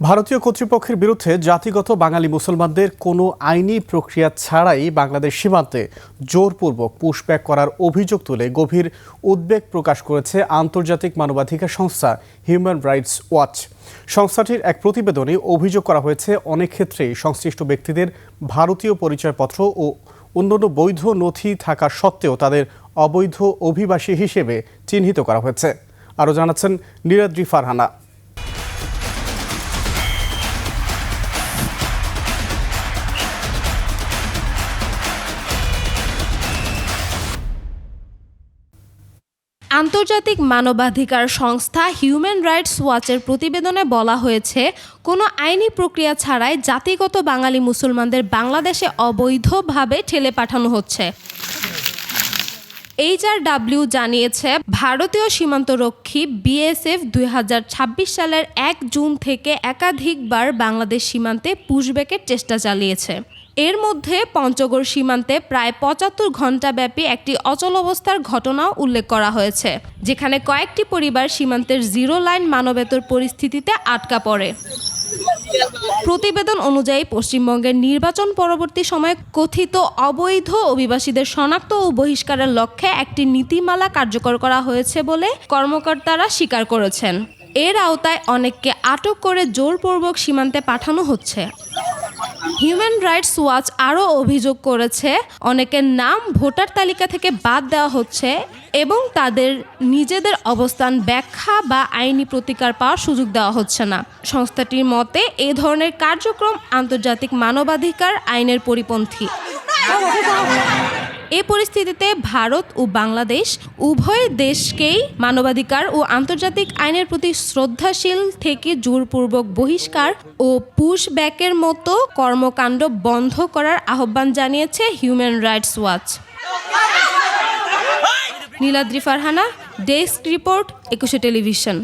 ভারতীয় কর্তৃপক্ষের বিরুদ্ধে জাতিগত বাঙালি মুসলমানদের কোনো আইনি প্রক্রিয়া ছাড়াই বাংলাদেশ সীমান্তে জোরপূর্বক পুশব্যাক করার অভিযোগ তুলে গভীর উদ্বেগ প্রকাশ করেছে আন্তর্জাতিক মানবাধিকার সংস্থা হিউম্যান রাইটস ওয়াচ। সংস্থাটির এক প্রতিবেদনে অভিযোগ করা হয়েছে, অনেক ক্ষেত্রেই সংশ্লিষ্ট ব্যক্তিদের ভারতীয় পরিচয়পত্র ও অন্যান্য বৈধ নথি থাকা সত্ত্বেও তাদের অবৈধ অভিবাসী হিসেবে চিহ্নিত করা হয়েছে। আরও জানাচ্ছেন নীলাদ্রি ফারহানা। আন্তর্জাতিক মানবাধিকার সংস্থা হিউম্যান রাইটস ওয়াচের প্রতিবেদনে বলা হয়েছে, কোনো আইনি প্রক্রিয়া ছাড়াই জাতিগত বাঙালি মুসলমানদের বাংলাদেশে অবৈধভাবে ঠেলে পাঠানো হচ্ছে। HRW জানিয়েছে, ভারতীয় সীমান্তরক্ষী বিএসএফ 2026 সালের 1 জুন থেকে একাধিকবার বাংলাদেশ সীমান্তে পুশব্যাকের চেষ্টা চালিয়েছে। এর মধ্যে পঞ্চগড় সীমান্তে প্রায় 75 ঘণ্টাব্যাপী একটি অচলাবস্থার ঘটনাও উল্লেখ করা হয়েছে, যেখানে কয়েকটি পরিবার সীমান্তের জিরো লাইন মানবেতর পরিস্থিতিতে আটকা পড়ে। প্রতিবেদন অনুযায়ী পশ্চিমবঙ্গের নির্বাচন পরবর্তী সময়ে কথিত অবৈধ অভিবাসীদের শনাক্ত ও বহিষ্কারের লক্ষ্যে একটি নীতিমালা কার্যকর করা হয়েছে বলে কর্মকর্তারা স্বীকার করেছেন। এর আওতায় অনেককে আটক করে জোরপূর্বক সীমান্তে পাঠানো হচ্ছে। হিউম্যান রাইটস ওয়াচ আরও অভিযোগ করেছে, অনেকের নাম ভোটার তালিকা থেকে বাদ দেওয়া হচ্ছে এবং তাদের নিজেদের অবস্থান ব্যাখ্যা বা আইনি প্রতিকার পাওয়ার সুযোগ দেওয়া হচ্ছে না। সংস্থাটির মতে, এই ধরনের কার্যক্রম আন্তর্জাতিক মানবাধিকার আইনের পরিপন্থী। এই পরিস্থিতিতে ভারত ও বাংলাদেশ উভয় দেশকেই মানবাধিকার ও আন্তর্জাতিক আইনের প্রতি শ্রদ্ধাশীল থেকে জোরপূর্বক বহিষ্কার ও পুশব্যাকের মতো কর্মকাণ্ড বন্ধ করার আহ্বান জানিয়েছে human rights watch. Niladri Farhana, desk report, 21 television.